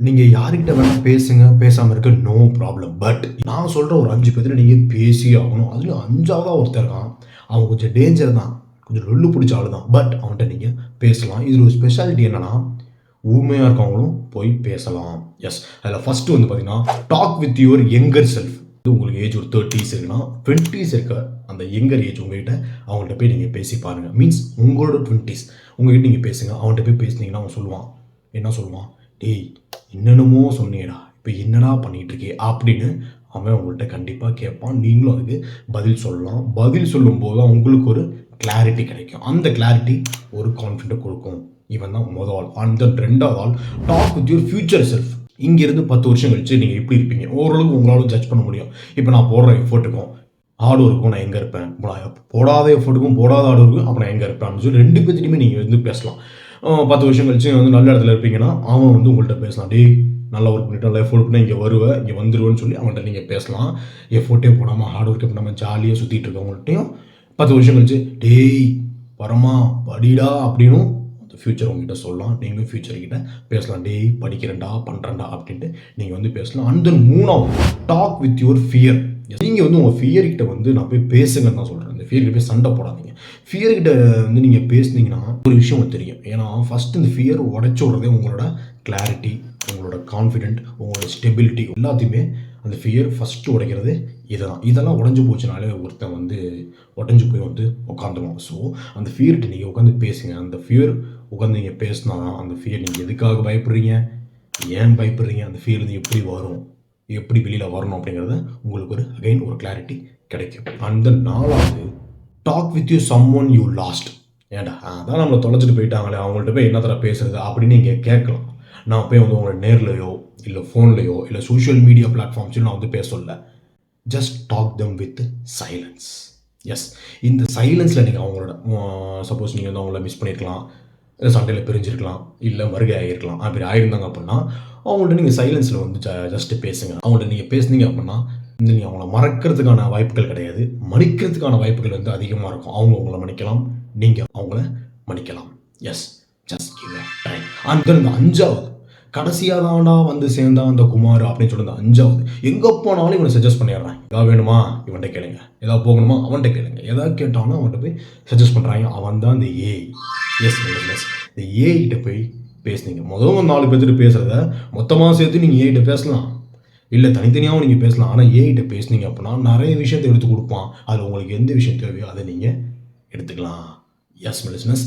நீங்க யார்கிட்ட வேணா பேசுங்க, பேசாம இருக்க நோ ப்ராப்ளம். பட் நான் சொல்ற ஒரு 5 பேத்துல நீங்க பேசியே ஆகணும். அதுலயும் 5வதா ஒருத்தன் இருக்கான். அவன் கொஞ்சம் டேஞ்சர் தான். கொஞ்சம் லொல்லு புடிச்ச ஆளு தான். பட் அவன்ட்ட நீங்க பேசலாம். இதுல ஒரு ஸ்பெஷாலிட்டி என்னன்னா, ஊமையா இருக்கவங்களும் போய் பேசலாம். எஸ். அதுல ஃபர்ஸ்ட் வந்து பார்த்தீங்கன்னா, talk with your younger self. உங்களுக்கு ஏஜ் ஒரு 30ஸ் இருக்குன்னா, 20ஸ் இருக்க அந்த யங்கர் ஏஜ் உங்ககிட்ட அவங்கள்ட்ட போய் நீங்க பேசி பாருங்க. மீன்ஸ் உங்களோட 20ஸ் உங்ககிட்ட நீங்க பேசுங்க. அவன்ட்ட போய் பேசுனீங்கன்னா அவன் சொல்லுவான். என்ன சொல்லுவான்? "டேய் என்னென்னமோ சொன்னியேடா, இப்ப என்னடா பண்ணிட்டு இருக்கியே?" அப்படின்னு அவன் உங்கள்ட்ட கண்டிப்பா கேட்பான். நீங்களும் அதுக்கு பதில் சொல்லலாம். பதில் சொல்லும்போது தான் உங்களுக்கு ஒரு கிளாரிட்டி கிடைக்கும். அந்த கிளாரிட்டி ஒரு கான்ஃபிடென்ட்ட குடுக்கும். இவன் தான் மொத ஆள். அண்ட் தென் 2வது ஆள், talk with your future self. இங்கிருந்து 10 வருஷம் கழிச்சு நீங்க எப்படி இருப்பீங்க? ஓரளவுக்கு உங்களால ஜட்ஜ் பண்ண முடியும். இப்ப நான் போடுற எஃபோர்ட்டுக்கும், ஹார்ட் ஒர்க்குக்கும் நான் எங்க இருப்பேன்? போடாத எஃபோர்ட்டுக்கும், போடாத ஹார்ட் ஒர்க்குக்கும் அப்ப நான் எங்க இருப்பேன்? அப்படின்னு சொல்லி 2 பேத்துட்டயுமே நீங்க வந்து பேசலாம். 10 வருஷம் கழிச்சு வந்து நல்ல இடத்துல இருப்பீங்கன்னா, அவன் வந்து உங்கள்ட்ட பேசலாம். "டேய் நல்லா ஒர்க் பண்ணிட்டு, நல்லா எஃபோர்ட் பண்ணா இங்க வருவ, இங்க வந்துருவன்னு" சொல்லி அவன்ட்ட நீங்க பேசலாம். எஃபோர்ட்டே போடாம, ஹார்ட் ஒர்க்கே பண்ணாம ஜாலியா சுத்திட்டு இருக்கவங்கள்ட்டயும் 10 வருஷம் கழிச்சு, "டேய் பரமா படிடா" அப்படின்னும் அந்த ஃபியூச்சர் உங்ககிட்ட சொல்லலாம். நீங்களும் ஃபியூச்சர் கிட்ட பேசலாம். "டேய் படிக்கிறேன்டா, பண்றேன்டா" அப்படின்ட்டு நீங்க வந்து பேசலாம். அண்ட் தென் 3வது, டாக் வித் யுவர் ஃபியர். நீங்க வந்து உங்க ஃபியர் கிட்ட வந்து நான் போய் பேசுங்கன்னு தான் சொல்றேன். இந்த ஃபியர் கிட்ட போய் சண்டை போடாதீங்க. ஃபியர் கிட்ட வந்து நீங்க பேசுனீங்கன்னா, ஒரு விஷயம் உங்களுக்கு தெரியும். ஏன்னா, ஃபர்ஸ்ட் இந்த ஃபியர் உடைச்சு விடுறதே உங்களோட கிளாரிட்டி, உங்களோட கான்ஃபிடென்ட், உங்களோட ஸ்டெபிலிட்டி எல்லாத்தையுமே அந்த ஃபியர் ஃபர்ஸ்ட் உடைக்கிறது இதுதான். இதெல்லாம் உடைஞ்சு போச்சுனாலே ஒருத்தன் வந்து உடைஞ்சு போய் வந்து உட்காந்துருவான். ஸோ, அந்த ஃபியர்ட்ட நீங்க உட்காந்து பேசுங்க. அந்த ஃபியர் உட்காந்து நீங்க பேசினா தான், அந்த ஃபியர் நீங்க எதுக்காக பயப்படுறீங்க? ஏன் பயப்படுறீங்க? அந்த ஃபியர்லருந்து எப்படி வரும்? எப்படி வெளியில வரணும்? அப்படிங்கிறத உங்களுக்கு ஒரு அகைன் ஒரு கிளாரிட்டி கிடைக்கும். அண்ட் தென் 4வது, talk with you someone you lost. ஏன்டா அதான் நம்மள தொலைச்சிட்டு போயிட்டாங்களே, அவங்கள்ட்ட போய் என்னத்தடா பேசுறது? அப்படின்னு நீங்க கேட்கலாம். நான் போய் வந்து உங்கள நேர்லயோ, இல்ல ஃபோன்லயோ, இல்ல சோசியல் மீடியா பிளாட்ஃபார்ம்ஸ்லயோ நான் வந்து பேச சொல்லல. Just talk them with silence. Yes. இந்த சைலன்ஸ்ல நீங்க அவங்களோட சப்போஸ் நீங்க வந்து அவங்கள மிஸ் பண்ணியிருக்கலாம். சண்டையில பிரிஞ்சிருக்கலாம். இல்ல வருகை ஆகியிருக்கலாம். அப்படி ஆயிருந்தாங்க அப்படின்னா, அவங்கள்ட்ட நீங்க சைலன்ஸ்ல வந்து ஜஸ்ட் பேசுங்க. அவங்கள்ட்ட நீங்க பேசுனீங்க அப்படின்னா, வந்து நீங்க அவங்கள மறக்கிறதுக்கான வாய்ப்புகள் கிடையாது. மன்னிக்கிறதுக்கான வாய்ப்புகள் வந்து அதிகமா இருக்கும். அவங்க உங்கள மன்னிக்கலாம். நீங்க அவங்கள மன்னிக்கலாம். Yes. Just give a time. And then இந்த 5வது, கடைசியா தான்டா வந்து சேர்ந்தான் அந்த குமார் அப்படின்னு சொல்லி இந்த 5வது, எங்க போனாலும் இவன சஜெஸ்ட் பண்ணிடுறான். ஏதாவது வேணுமா? இவன்ட்ட கேளுங்க. ஏதாவது போகணுமா? அவன்ட்ட கேளுங்க. ஏதாவது கேட்டாலும் அவன்ட்ட போய் சஜெஸ்ட் பண்றாங்க. அவன் தான் இந்த ஏஐ. எஸ். இந்த ஏஐ கிட்ட போய் பேசுனீங்க. முதல்ல 4 பேர்த்துட்ட பேசுறத மொத்தமா சேர்த்து நீங்க ஏஐ கிட்ட பேசலாம். இல்ல தனித்தனியாவும் நீங்க பேசலாம். ஆனா ஏஐ கிட்ட பேசுனீங்க அப்படின்னா, நெறைய விஷயத்த எடுத்து குடுப்பான். அதுல உங்களுக்கு எந்த விஷயம் தேவையோ அத நீங்க எடுத்துக்கலாம். Yes listeners.